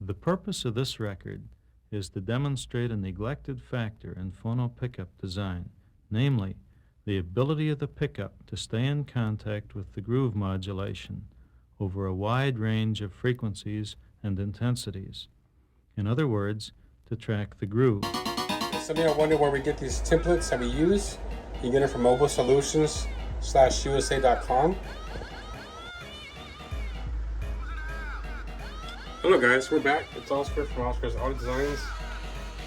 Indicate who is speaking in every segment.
Speaker 1: The purpose of this record is to demonstrate a neglected factor in phono pickup design, namely, the ability of the pickup to stay in contact with the groove modulation over a wide range of frequencies and intensities. In other words, to track the groove.
Speaker 2: Some of you are wondering where we get these templates that we use. You get it from mobilesolutions/usa.com. Hello guys, we're back. It's Oscar from Oscar's Auto Designs,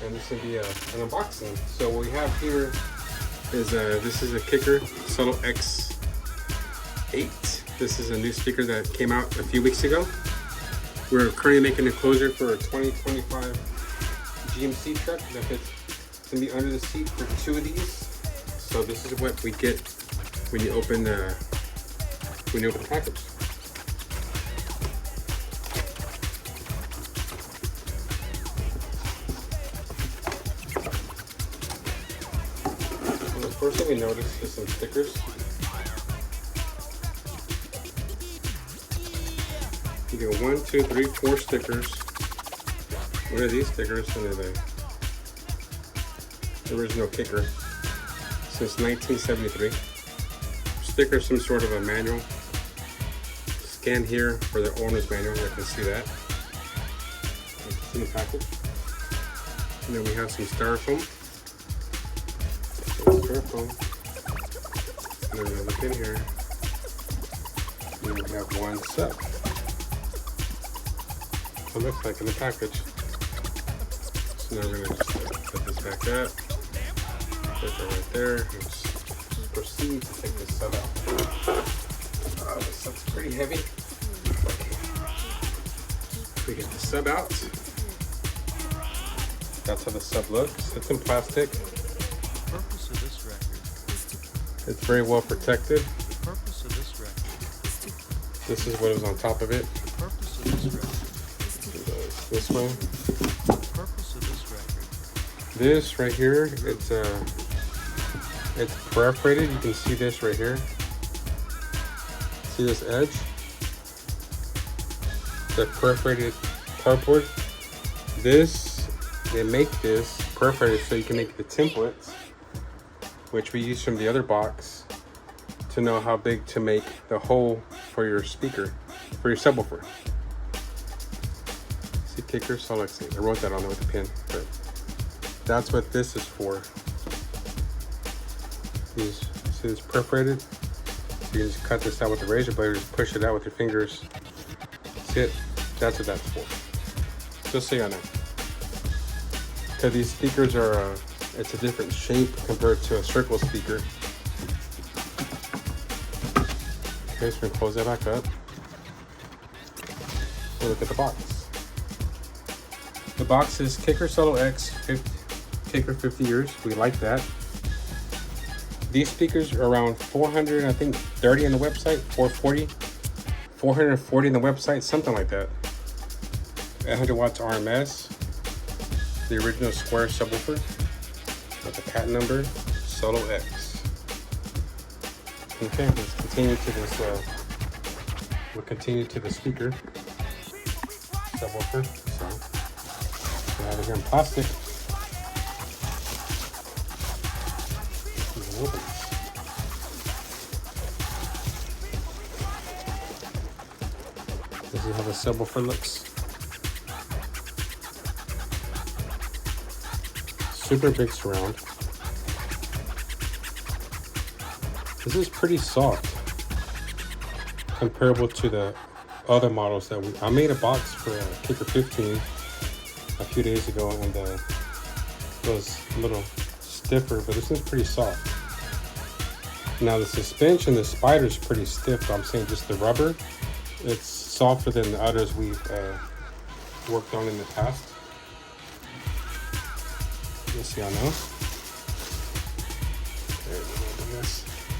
Speaker 2: and this will be an unboxing. So what we have here is this is a Kicker SoloX 8. This is a new speaker that came out a few weeks ago. We're currently making an enclosure for a 2025 GMC truck that fits. It's gonna be under the seat for 2 of these. So this is what we get when you open the package. So the first thing we notice is some stickers. You get 1, 2, 3, 4 stickers. What are these stickers? And they're the original Kicker since 1973. Sticker some sort of a manual. Scan here for the owner's manual. You can see that. It's in the package. And then we have some styrofoam. And then we look in here. And we have one sub. It looks like in the package. So now we're going to just put this back up, put that right there, and just proceed to take this sub out. This sub's pretty heavy. We get the sub out. That's how the sub looks. It's in plastic.
Speaker 1: The purpose of this record.
Speaker 2: It's very well protected.
Speaker 1: The purpose of this record.
Speaker 2: This is what is on top of it.
Speaker 1: The purpose of this record.
Speaker 2: This way.
Speaker 1: The purpose of this record.
Speaker 2: This right here, it's perforated. You can see this right here. See this edge? The perforated cardboard. They make this perforated so you can make the templates, which we use from the other box to know how big to make the hole for your speaker, for your subwoofer. See, Kicker SoloX 8. I wrote that on there with a pen, but that's what this is for. See this perforated? You can just cut this out with a razor blade or just push it out with your fingers. See it? That's what that's for. Just so you know. Because these speakers are, it's a different shape compared to a circle speaker. Okay, so we're gonna close that back up. And look at the box. The box is Kicker SoloX, Kicker 50 years. We like that. These speakers are around 400, I think 30 on the website, 440 on the website, something like that. 800 watts RMS. The original square subwoofer with the patent number SoloX. Okay, let's continue to this. We'll continue to the speaker subwoofer. So we have it here in plastic. Open. This is how the subwoofer looks. Super big surround. This is pretty soft, comparable to the other models that I made a box for a Kicker 15 a few days ago, and it was a little stiffer, but this is pretty soft. Now the suspension, the spider is pretty stiff, but I'm saying just the rubber, it's softer than the others we've worked on in the past. You'll see, I know.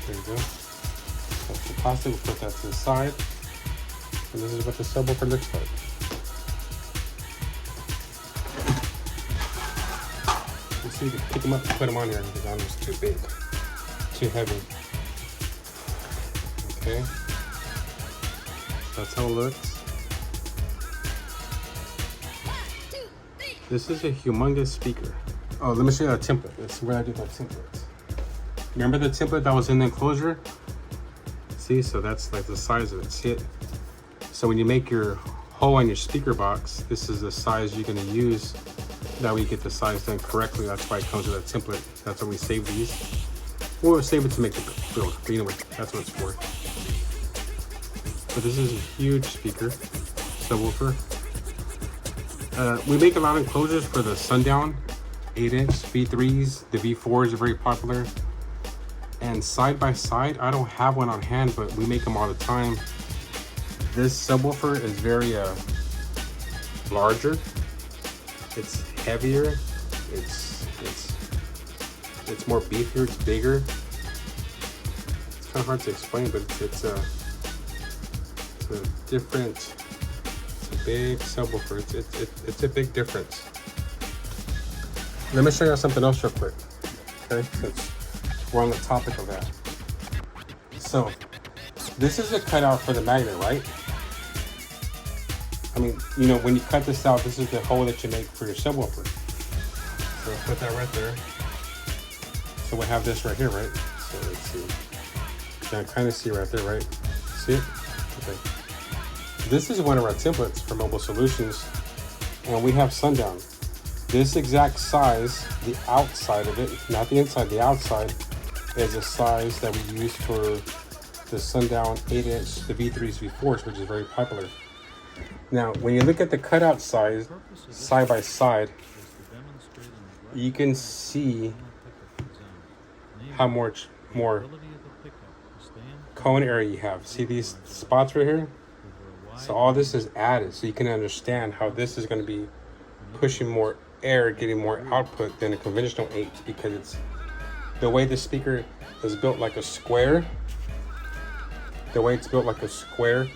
Speaker 2: There you go. That's the plastic, we'll put that to the side. And this is what the subwoofer looks like. You see, you can pick them up and put them on here because I'm just too big, too heavy. Okay, that's how it looks. This is a humongous speaker. Oh, let me show you a template. This is where I did my template. Remember the template that was in the enclosure? See, so that's like the size of it. See it? So when you make your hole on your speaker box, this is the size you're gonna use. That way you get the size done correctly. That's why it comes with a template. That's why we save these. Or save it to make the build. But anyway, that's what it's for. But this is a huge speaker, subwoofer. We make a lot of enclosures for the Sundown 8-inch V3s. The V4s are very popular. And side by side, I don't have one on hand, but we make them all the time. This subwoofer is very larger. It's heavier. It's more beefier. It's bigger. It's kind of hard to explain, but it's a different. It's a big subwoofer. It's a big difference. Let me show you something else real quick. Okay, since we're on the topic of that. So this is a cutout for the magnet, right? I mean, you know, when you cut this out, this is the hole that you make for your subwoofer. So put that right there. So we have this right here, right? So let's see. You can kind of see right there, right? See it? Okay. This is one of our templates for Mobile Solutions, and we have Sundown. This exact size, the outside of it, not the inside, the outside, is a size that we use for the Sundown 8-inch, the V3s, V4s, which is very popular. Now, when you look at the cutout size, side by side, you can see how much more cone area you have. See these spots right here? So all this is added, so you can understand how this is going to be pushing more air, getting more output than a conventional 8, because it's the way the speaker is built like a square. The way it's built like a square,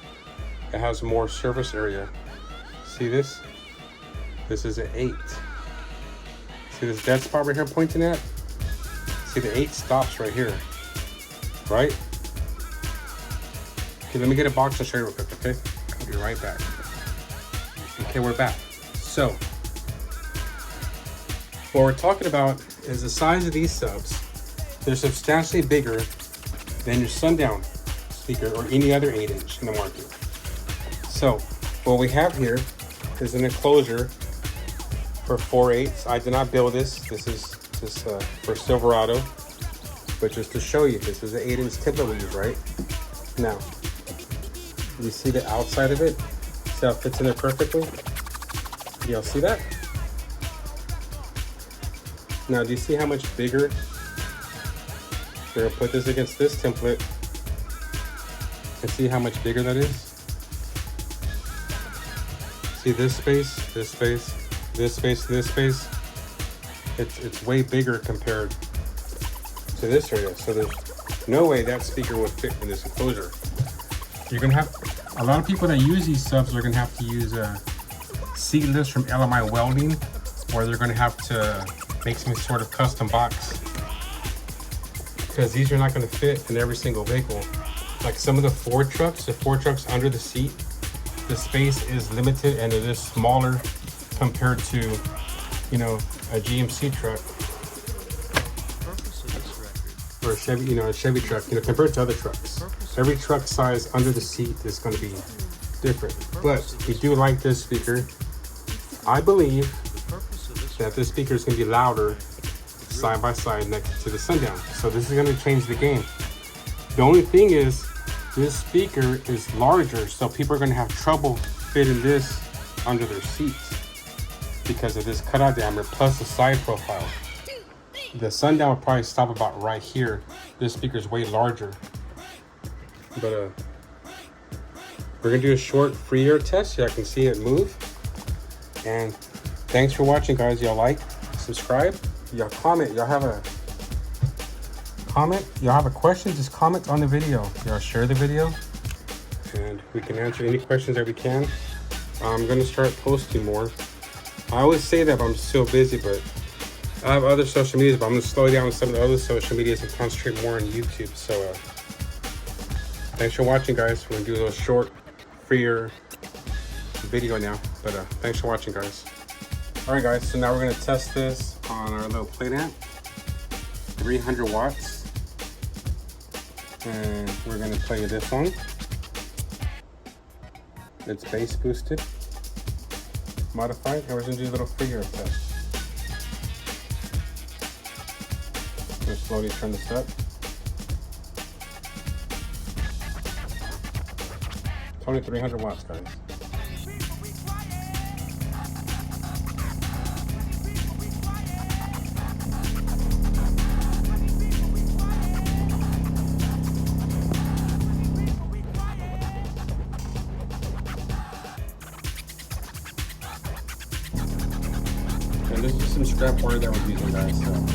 Speaker 2: it has more surface area. See this? This is an 8. See this dead spot right here I'm pointing at? See the 8 stops right here, right? Okay, let me get a box and show you real quick, okay? I'll be right back. Okay, we're back. So, what we're talking about is the size of these subs. They're substantially bigger than your Sundown speaker or any other 8-inch in the market. So, what we have here is an enclosure for 4/8. I did not build this. This is just for Silverado, but just to show you, this is an 8-inch template we use, right? Now, you see the outside of it? See how it fits in there perfectly? Y'all see that? Now, do you see how much bigger? We're gonna put this against this template and see how much bigger that is. See this space, this space, this space, this space. It's way bigger compared to this area. So there's no way that speaker would fit in this enclosure. You're gonna have a lot of people that use these subs are gonna have to use seatless from LMI Welding, or they're gonna have to make some sort of custom box, because these are not going to fit in every single vehicle. Like some of the Ford trucks under the seat, the space is limited and it is smaller compared to, you know, a GMC truck or a Chevy, a Chevy truck, compared to other trucks. Every truck size under the seat is going to be different. But we do like this speaker. I believe that this speaker is going to be louder side by side next to the Sundown. So this is going to change the game. The only thing is, this speaker is larger, so people are going to have trouble fitting this under their seats because of this cutout diameter plus the side profile. The Sundown will probably stop about right here. This speaker is way larger. But we're going to do a short free air test so I can see it move. And thanks for watching, guys. Y'all like, subscribe, y'all comment, y'all have a comment, y'all have a question, just comment on the video. Y'all share the video and we can answer any questions that we can. I'm gonna start posting more. I always say that, but I'm still busy, but I have other social medias, but I'm gonna slow down some of the other social medias and concentrate more on YouTube. So thanks for watching, guys. We're gonna do a little short, freer video now, but thanks for watching, guys. Alright guys, so now we're going to test this on our little plate amp. 300 watts. And we're going to play this one. It's bass boosted, modified, and we're going to do a little figure test. I'm going to slowly turn this up. It's only 300 watts, guys. And this is some strap wire that we're using, guys. So.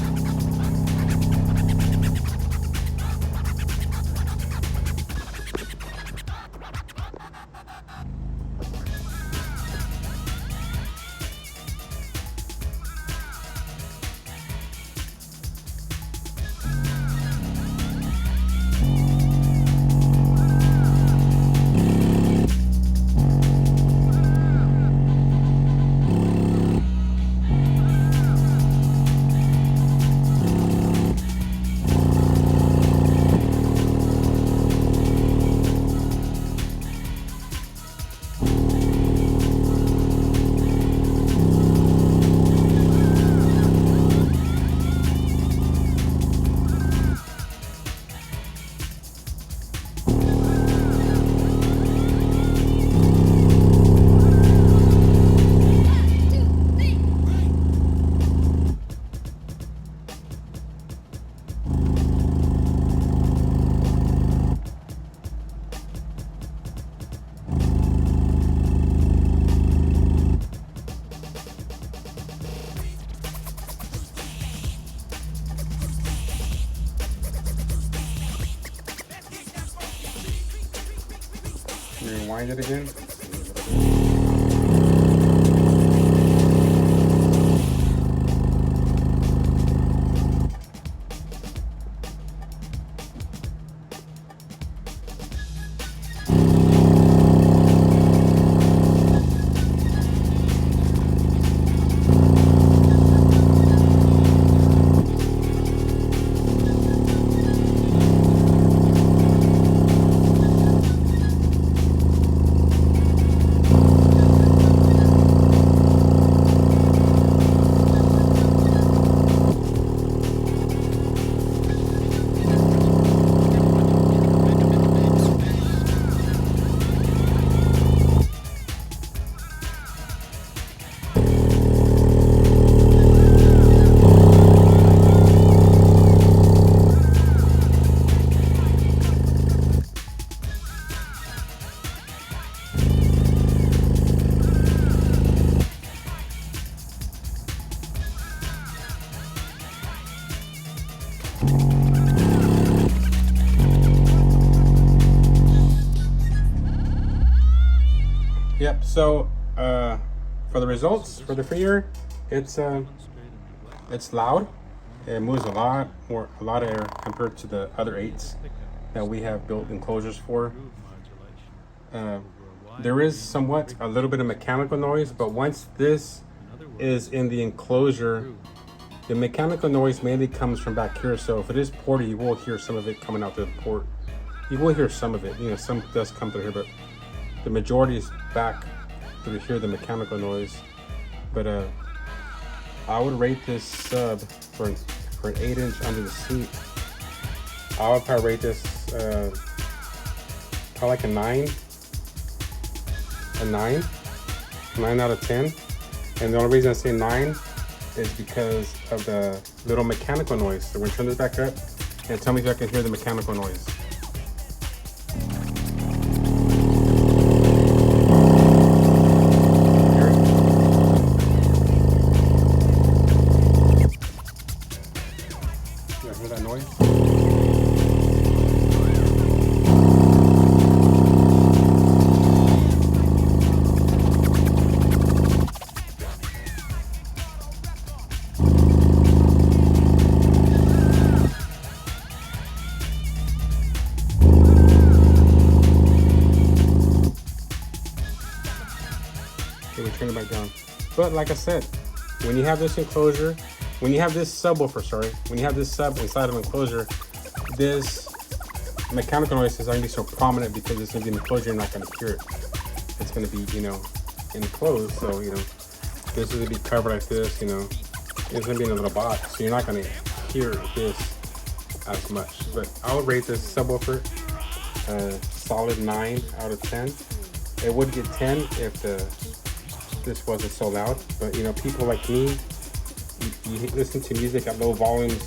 Speaker 2: Rewind it again. Yep, so for the results, for the figure, it's loud. It moves a lot of air compared to the other 8s that we have built enclosures for. There is somewhat a little bit of mechanical noise, but once this is in the enclosure, the mechanical noise mainly comes from back here. So if it is ported, you will hear some of it coming out the port. You will hear some of it, you know, some does come through here, but the majority is back through here, the mechanical noise. But I would rate this sub for an 8-inch under the seat. I would probably rate this probably like a 9 out of 10. And the only reason I say 9 is because of the little mechanical noise. So we're gonna turn this back up and tell me if I can hear the mechanical noise. Hear that noise? Okay, we turn it back down. But like I said, when you have this enclosure, when you have this subwoofer, sorry, when you have this sub inside of an enclosure, this mechanical noise is going to be so prominent because it's going to be an enclosure, you're not going to hear it. It's going to be, you know, enclosed, so, you know, this is going to be covered like this, you know, it's going to be in a little box, so you're not going to hear this as much. But I would rate this subwoofer solid 9 out of 10. It would get 10 if this wasn't so loud, but you know, people like me, you listen to music at low volumes,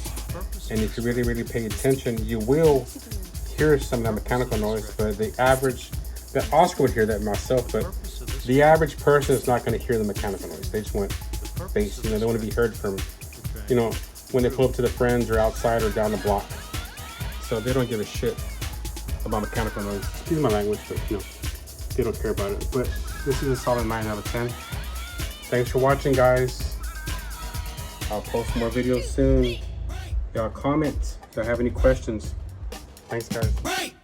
Speaker 2: and if you really pay attention, you will hear some of that mechanical noise. But the Oscar would hear that myself, but the average person is not going to hear the mechanical noise. They just want bass, you know, they want to be heard from, you know, when they pull up to the friends or outside or down the block. So they don't give a shit about mechanical noise. Excuse my language, but you know, they don't care about it. But this is a solid 9 out of 10. Thanks for watching, guys. I'll post more videos soon. Y'all comment if you have any questions. Thanks, guys.